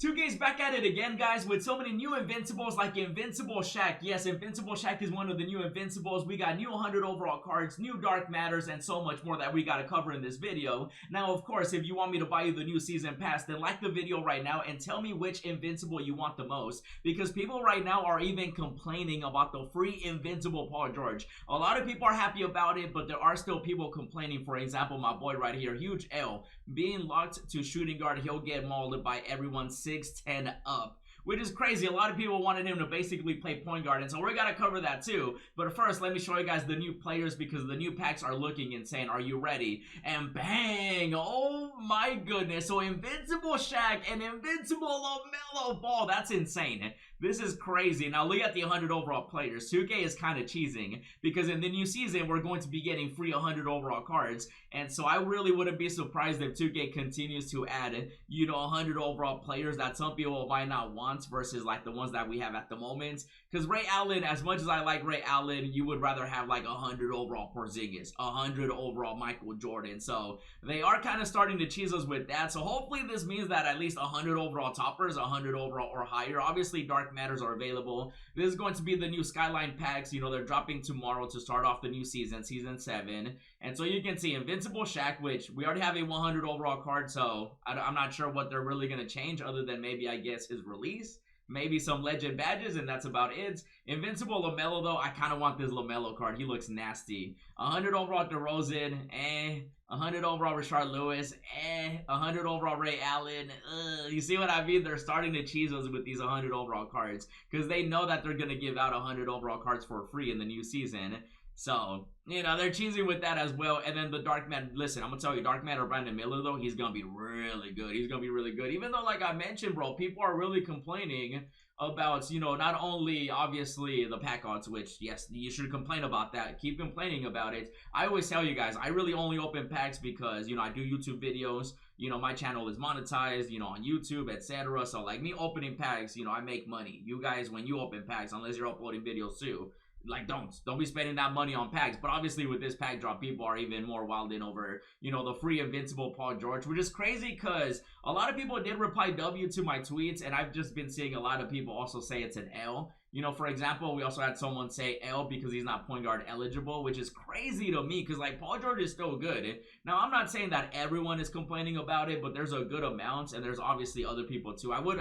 2K's back at it again, guys, with so many new Invincibles like Invincible Shaq. Yes, Invincible Shaq is one of the new Invincibles. We got new 100 overall cards, new Dark Matters, and so much more that we got to cover in this video. Now, of course, if you want me to buy you the new Season Pass, then like the video right now and tell me which Invincible you want the most, because people right now are even complaining about the free Invincible Paul George. A lot of people are happy about it, but there are still people complaining. For example, my boy right here, Huge L, being locked to shooting guard, he'll get mauled by everyone 6'10" up, which is crazy. A lot of people wanted him to basically play point guard, and so we're gonna cover that too. But first, let me show you guys the new players because the new packs are looking insane. Are you ready? And bang! Oh my goodness! So Invincible Shaq and Invincible Lamelo Ball. That's insane. This is crazy. Now look at the 100 overall players. 2K is kind of cheesing because in the new season we're going to be getting free 100 overall cards, and so I really wouldn't be surprised if 2K continues to add, 100 overall players that some people might not want versus like the ones that we have at the moment. Because Ray Allen, as much as I like Ray Allen, you would rather have like 100 overall Porzingis, 100 overall Michael Jordan. So they are kind of starting to cheese us with that. So hopefully this means that at least 100 overall toppers, 100 overall or higher. Obviously Dark Matters are available. This is going to be the new Skyline packs. They're dropping tomorrow to start off the new season, Season 7. And so you can see Invincible Shaq, which we already have a 100 overall card. So I'm not sure what they're really going to change other than maybe, I guess, his release. Maybe some legend badges, and that's about it. Invincible Lamelo, though, I kind of want this Lamelo card. He looks nasty. 100 overall DeRozan, 100 overall Rashard Lewis, 100 overall Ray Allen. You see what I mean? They're starting to cheese us with these 100 overall cards because they know that they're going to give out 100 overall cards for free in the new season. So, they're cheesing with that as well. And then the Dark Matter, listen, I'm going to tell you, Dark Matter Brandon Miller, though, he's going to be really good. He's going to be really good. Even though, like I mentioned, bro, people are really complaining about, not only, obviously, the pack odds, which, yes, you should complain about that. Keep complaining about it. I always tell you guys, I really only open packs because, I do YouTube videos. My channel is monetized, on YouTube, etc. So, like, me opening packs, I make money. You guys, when you open packs, unless you're uploading videos too, like, don't be spending that money on packs. But obviously with this pack drop, people are even more wilding over, the free Invincible Paul George, which is crazy because a lot of people did reply W to my tweets, and I've just been seeing a lot of people also say it's an L. For example, we also had someone say L because he's not point guard eligible, which is crazy to me because, like, Paul George is still good. Now, I'm not saying that everyone is complaining about it, but there's a good amount, and there's obviously other people too. I would,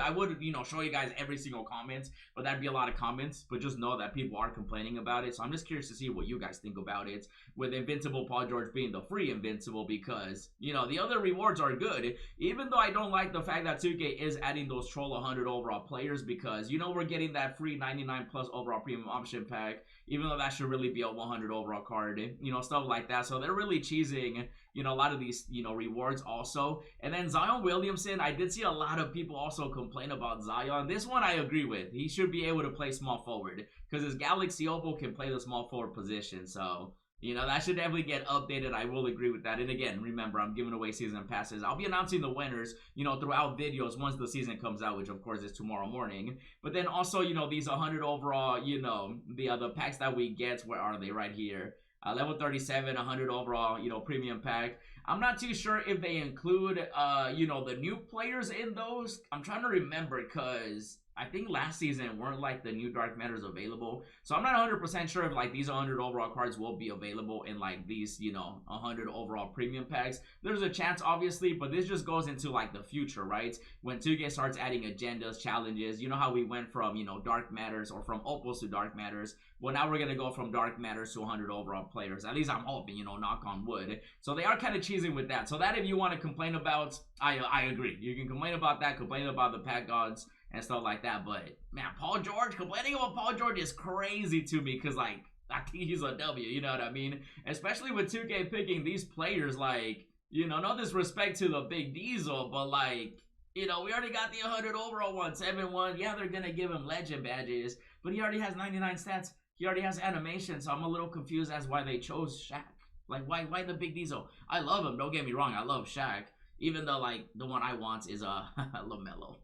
show you guys every single comment, but that'd be a lot of comments. But just know that people are complaining about it, so I'm just curious to see what you guys think about it, with Invincible Paul George being the free Invincible because, the other rewards are good, even though I don't like the fact that 2K is adding those troll 100 overall players because, we're getting that free 99 plus overall premium option pack, even though that should really be a 100 overall card, stuff like that. So they're really cheesing, a lot of these, rewards also. And then Zion Williamson, I did see a lot of people also complain about Zion. This one I agree with. He should be able to play small forward because his Galaxy Opal can play the small forward position. So, that should definitely get updated. I will agree with that. And again, remember, I'm giving away season passes. I'll be announcing the winners, throughout videos once the season comes out, which of course is tomorrow morning. But then also, these 100 overall, the packs that we get, where are they? Right here. Level 37, 100 overall, premium pack. I'm not too sure if they include, the new players in those. I'm trying to remember because I think last season weren't like the new Dark Matters available. So I'm not 100% sure if like these 100 overall cards will be available in like these, 100 overall premium packs. There's a chance obviously, but this just goes into like the future, right? When 2K starts adding agendas, challenges, how we went from, Dark Matters or from Opals to Dark Matters. Well, now we're going to go from Dark Matters to 100 overall players. At least I'm hoping, knock on wood. So they are kind of cheesing with that. So that if you want to complain about, I agree. You can complain about that, complain about the pack odds and stuff like that. But, man, Paul George, complaining about Paul George is crazy to me because, like, I think he's a W, you know what I mean? Especially with 2K picking these players, like, no disrespect to the Big Diesel, but, like, we already got the 100 overall one, 7-1. Yeah, they're going to give him legend badges, but he already has 99 stats. He already has animation, so I'm a little confused as why they chose Shaq. Like, why the Big Diesel? I love him, don't get me wrong, I love Shaq. Even though, like, the one I want is Lamelo.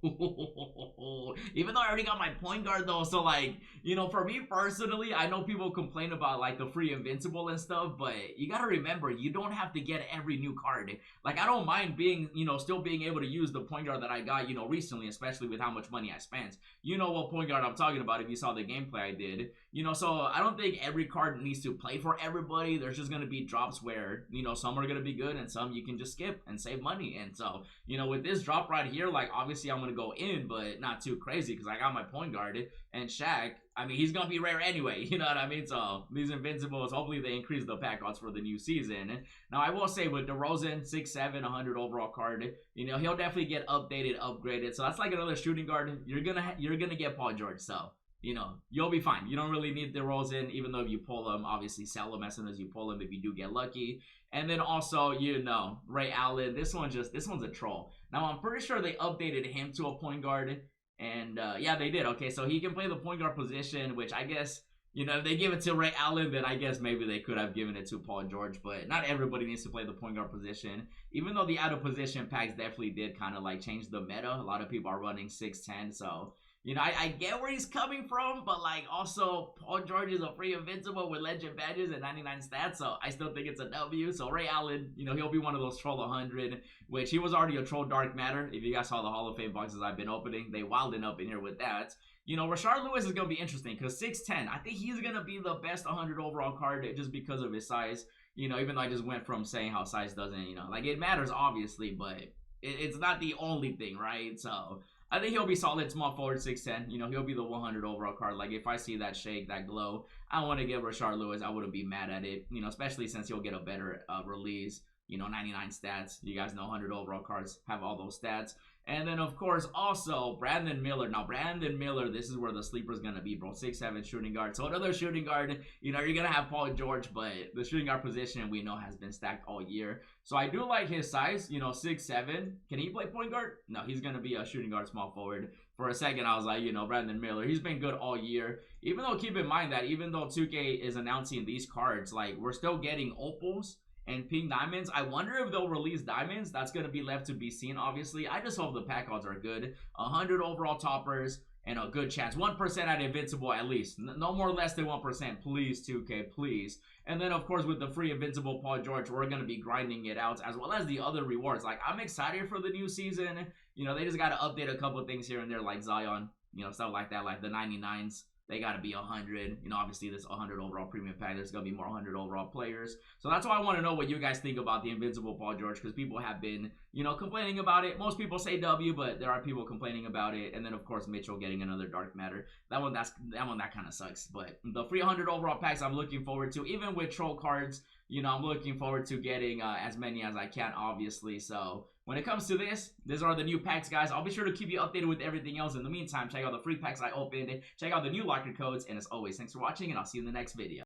Even though I already got my point guard, though, so, like, you know, for me personally, I know people complain about like the free Invincible and stuff, but you gotta remember, you don't have to get every new card. Like, I don't mind being, you know, still being able to use the point guard that I got, you know, recently, especially with how much money I spent. You know what point guard I'm talking about if you saw the gameplay I did. You know, so I don't think every card needs to play for everybody. There's just gonna be drops where, you know, some are gonna be good and some you can just skip and save money. And so, you know, with this drop right here, like, obviously I'm gonna go in, but not too crazy because I got my point guard. And Shaq, I mean, he's gonna be rare anyway, you know what I mean? So these Invincibles, hopefully they increase the pack odds for the new season. Now I will say with DeRozan, 6'7", 100 overall card, you know, he'll definitely get updated, upgraded. So that's like another shooting guard. You're gonna get Paul George, so you know, you'll be fine. You don't really need DeRozan, even though if you pull him, obviously sell him as soon as you pull him if you do get lucky. And then also, you know, Ray Allen, this one's a troll. Now I'm pretty sure they updated him to a point guard. And yeah, they did. Okay, so he can play the point guard position, which I guess, you know, if they give it to Ray Allen, then I guess maybe they could have given it to Paul George. But not everybody needs to play the point guard position. Even though the out of position packs definitely did kind of like change the meta. A lot of people are running 6'10", so you know, I get where he's coming from, but like also Paul George is a free Invincible with legend badges and 99 stats, so I still think it's a W. So Ray Allen, you know, he'll be one of those troll 100, which he was already a troll dark matter. If you guys saw the Hall of Fame boxes I've been opening, they wilding up in here with that. You know, Rashard Lewis is going to be interesting because 6'10", I think he's going to be the best 100 overall card just because of his size. You know, even though I just went from saying how size doesn't, you know, like it matters obviously, but it's not the only thing, right? So I think he'll be solid small forward 6'10". You know, he'll be the 100 overall card. Like, if I see that shake, that glow, I want to get Rashard Lewis. I wouldn't be mad at it, you know, especially since he'll get a better release. You know, 99 stats. You guys know 100 overall cards have all those stats. And then, of course, also Brandon Miller. Now, Brandon Miller, this is where the sleeper's going to be, bro. 6'7" shooting guard. So, another shooting guard. You know, you're going to have Paul George, but the shooting guard position we know has been stacked all year. So, I do like his size. You know, 6'7". Can he play point guard? No, he's going to be a shooting guard small forward. For a second, I was like, you know, Brandon Miller, he's been good all year. Even though, keep in mind that even though 2K is announcing these cards, like, we're still getting opals and pink diamonds. I wonder if they'll release diamonds. That's going to be left to be seen, obviously. I just hope the pack odds are good. 100 overall toppers and a good chance. 1% at Invincible at least. No more less than 1%. Please, 2K, please. And then, of course, with the free Invincible Paul George, we're going to be grinding it out, as well as the other rewards. Like, I'm excited for the new season. You know, they just got to update a couple things here and there, like Zion. You know, stuff like that, like the 99s. They got to be 100. You know, obviously, this 100 overall premium pack, there's going to be more 100 overall players. So that's why I want to know what you guys think about the Invincible Paul George, because people have been, you know, complaining about it. Most people say W, but there are people complaining about it. And then, of course, Mitchell getting another dark matter. That one that kind of sucks. But the free 100 overall packs I'm looking forward to, even with troll cards. You know, I'm looking forward to getting as many as I can, obviously. So when it comes to this, these are the new packs, guys. I'll be sure to keep you updated with everything else. In the meantime, check out the free packs I opened. Check out the new locker codes. And as always, thanks for watching, and I'll see you in the next video.